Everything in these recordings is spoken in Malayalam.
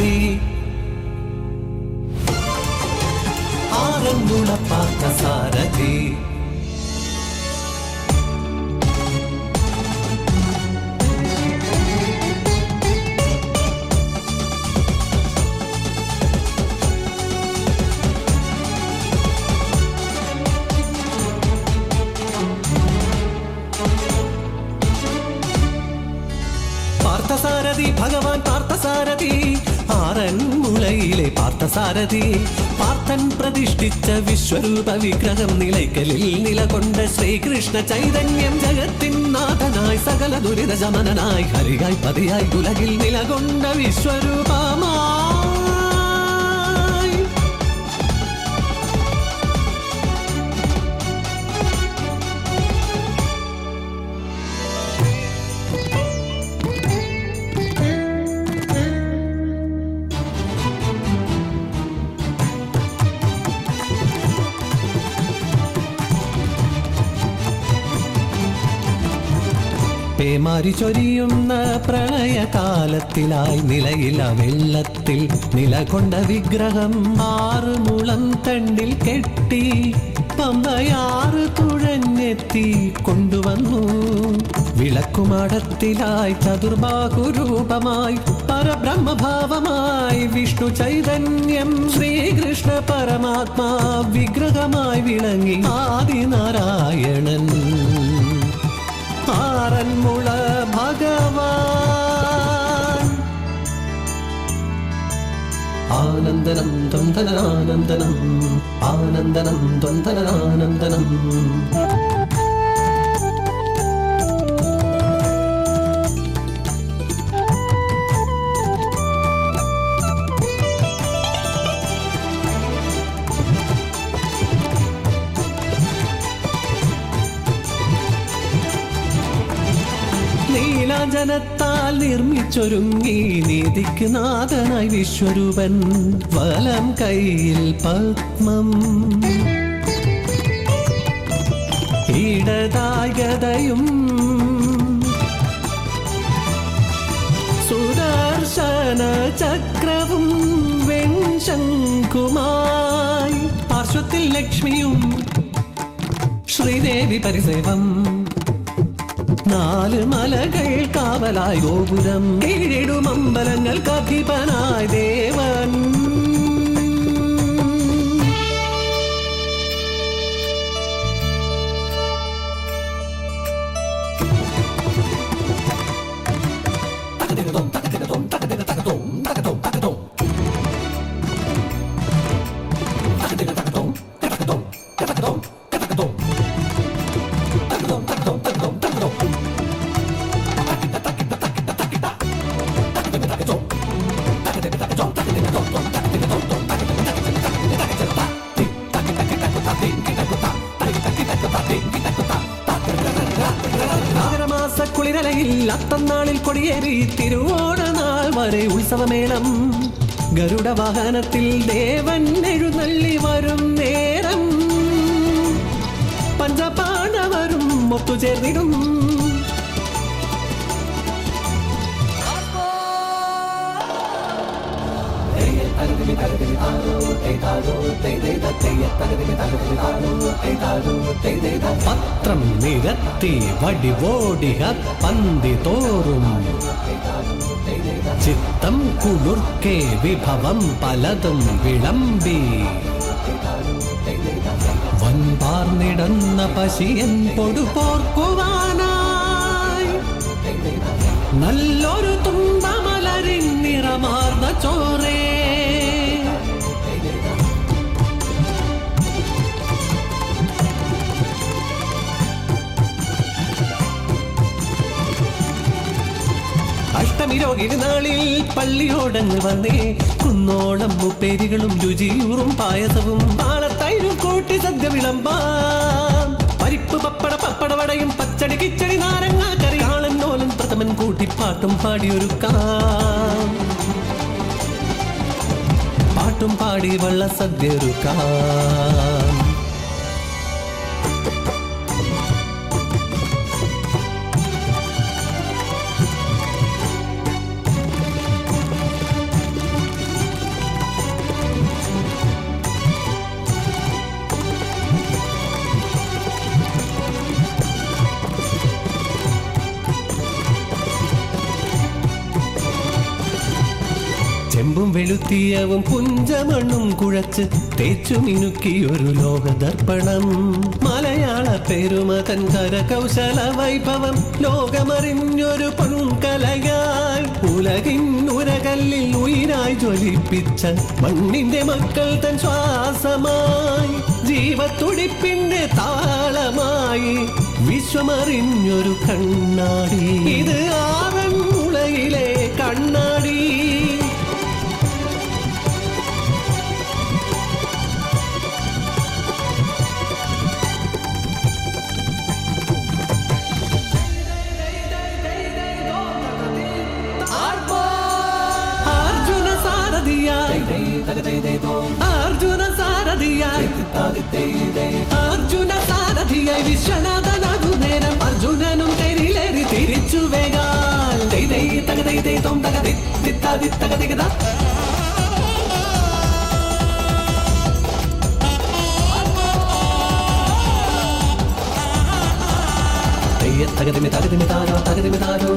പാർത്ഥസാരഥി ആറന്മുള പാർത്ഥസാരഥി പാർത്ഥസാരഥി ഭഗവാൻ പാർത്ഥസാരഥി ആറന്മുളയിലെ പാർത്ഥസാരഥി പാർത്ഥൻ പ്രതിഷ്ഠിച്ച വിശ്വരൂപ വിഗ്രഹം നിലയ്ക്കലിൽ നിലകൊണ്ട ശ്രീകൃഷ്ണ ചൈതന്യം ജഗത്തിൻ നാഥനായി സകല ദുരിത ശമനനായി ഹരിയായി പതിയായി ഉലകിൽ നിലകൊണ്ട വിശ്വരൂപമായി പേമാരി ചൊരിയുന്ന പ്രളയകാലത്തിലായി നിലയില വെള്ളത്തിൽ നിലകൊണ്ട വിഗ്രഹം ആറുമുളം തണ്ടിൽ കെട്ടി പമ്പയാറ് തുഴഞ്ഞെത്തി കൊണ്ടുവന്നു വിളക്കുമാടത്തിലായി ചതുർബാഹുരൂപമായി പരബ്രഹ്മഭാവമായി വിഷ്ണു ചൈതന്യം ശ്രീകൃഷ്ണ പരമാത്മാ വിഗ്രഹമായി വിളങ്ങി ആദിനാരായണൻ ആറന്മുള ഭഗവാൻ ആനന്ദനം ദ്വന്ദ്വനാനന്ദനം ആനന്ദനം ദ്വന്ദ്വനാനന്ദനം നീലാഞ്ജനത്താൽ നിർമ്മിച്ചൊരുങ്ങി നീതിക്ക് നാഥനായി വിശ്വരൂപൻ വലം കൈയിൽ പത്മം ഇടതായി ഗദയും സുദർശന ചക്രവും വെൺശംഖുമായി പാർശ്വത്തിൽ ലക്ഷ്മിയും ശ്രീദേവി പരിസേവം നാല് മലകൾ കാവലായി ഗോപുരം കീഴിടും അമ്പലങ്ങൾക്ക് അധിപനായി ദേവൻ കുളിരലയിൽ അത്തന്നാളിൽ കൊടിയേറി തിരുവോണനാൾ വരെ ഉത്സവമേളം ഗരുഡ വാഹനത്തിൽ ദേവൻ എഴുന്നള്ളി വരും നേരം പഞ്ചപാണ്ഡവരും ഒത്തുചേർന്നിടും പത്രം നിരത്തി വടിവോടിക പന്തി തോറും ചിത്തം കുളിർക്കെ വിഭവം പലതും വിളമ്പി വൻപാർന്നിടുന്ന പശിയൻ പൊടുപോർക്കുവാനായി നല്ലൊരു തുമ്പമലരിൻ നിറമാർന്ന ചോറേ അഷ്ടമി രോഹിണി നാളിൽ പള്ളിയോടങ്ങ് വന്നേ കുന്നോളം ഉപ്പേരികളും രുചിയൂറും പായസവും പാളത്തൈരും കൂട്ടി സദ്യ വിളമ്പാം പരിപ്പ് പപ്പട പപ്പടവടയും പച്ചടി കിച്ചടി നാരങ്ങ കറി ആളന്നോലൻ പ്രഥമൻ കൂട്ടി പാട്ടും പാടിയൊരുക്കാം പാട്ടും പാടി വള്ള സദ്യ ഒരുക്കാം ചെമ്പും വെളുത്തിയവും പുഞ്ചമണ്ണും കുഴച്ച് തേച്ചു മിനുക്കിയൊരു ലോകദർപ്പണം. മലയാള പെരുമതൻ കരകൗശല വൈഭവം ലോകമറിഞ്ഞൊരു പൊൻകലയായി ഉലകിൻ ഉരകല്ലിൽ ഉയിരായി ജ്വലിപ്പിച്ച മണ്ണിന്റെ മക്കൾ തൻ ശ്വാസമായി ജീവത്തുടിപ്പിന്റെ താളമായി വിശ്വമറിഞ്ഞൊരു കണ്ണാടി. ഇത് ആറന്മുളയിലെ കണ്ണാടി. അർജുന സാരഥിയായി അർജുന സാരഥിയായി വിശ്വനാഥനാകു നേരം അർജുനനും തെരിലേറി തിരിച്ചു വേഗാൽ തകതിമിതാരോ തകതിമിതാരോ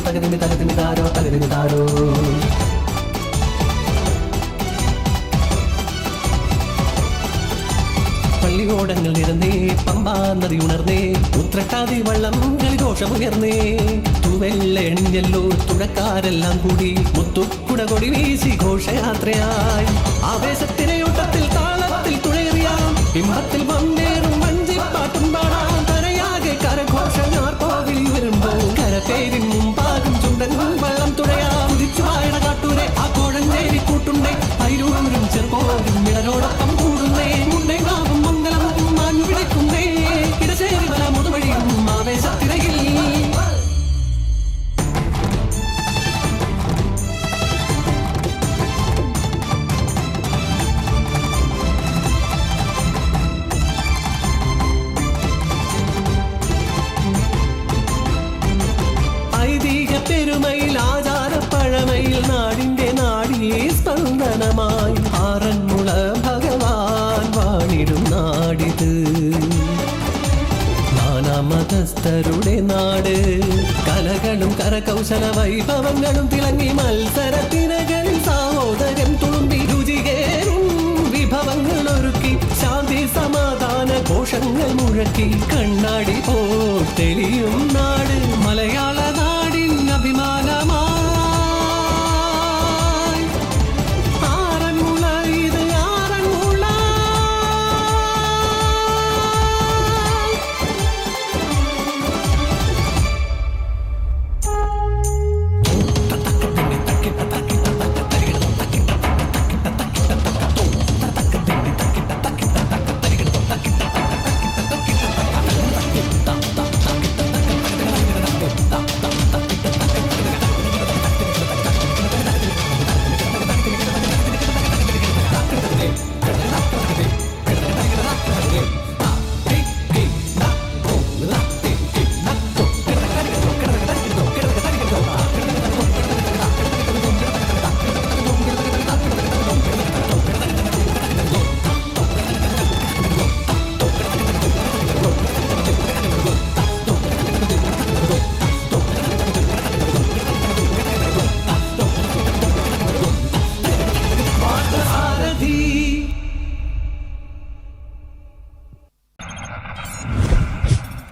തകതിമിതാരോ തകതിമിതാരോ. പള്ളിയോടങ്ങൾ നിറന്നേ പമ്പാ നദി ഉണർന്നേ ഉത്രട്ടാതി വള്ളം കളിഘോഷമുയർന്നേ തൂവെള്ള എണിഞ്ഞല്ലോ തുഴക്കാരെല്ലാം കൂടി മുത്തുക്കുട കൊടി വീശി ഘോഷയാത്രയായി ആവേശത്തിനയോട്ടത്തിൽ താളത്തിൽ തുഴയറിയാം ഇമ്പത്തിൽ വന്നേറും വഞ്ചിപ്പാട്ടും പാടാം കരയാകെ കരഘോഷങ്ങാർ കോവിൽ വരുമ്പോൾ കരപ്പേരിൻ മുമ്പാകും ചുണ്ടൻ വള്ളം തുഴയാം കുതിച്ചു വായണ കാട്ടൂരെ ആ കോഴഞ്ചേരി കൂട്ടുണ്ടേ അയിരൂരും ചെറുപോരും ഇടരോടൊപ്പം കൂടുന്നേ മുണ്ടേ കാവും മംഗലവും മാഞ്ഞു വിളിക്കുന്നേ ഇടശേരി വല മുതുവഴിയും ആവേശത്തിരയിൽ. ഐതിഹ്യ പെരുമയിൽ ആചാരപ്പഴമയിൽ നാടിന്റെ നാടിയെ സ്പന്ദനമായി ആറന്മുള ഭഗവാൻ വാണിടും നാടിത്. നാനാമതസ്ഥരുടെ നാട് കലകളും കരകൗശല വൈഭവങ്ങളും തിളങ്ങി മത്സരത്തിനകളിൽ സഹോദരൻ തുളുമ്പി രുചികേറും വിഭവങ്ങൾ ഒരുക്കി ശാന്തി സമാധാന ഘോഷങ്ങൾ മുഴക്കി കണ്ണാടി പോ തെളിയും നാട്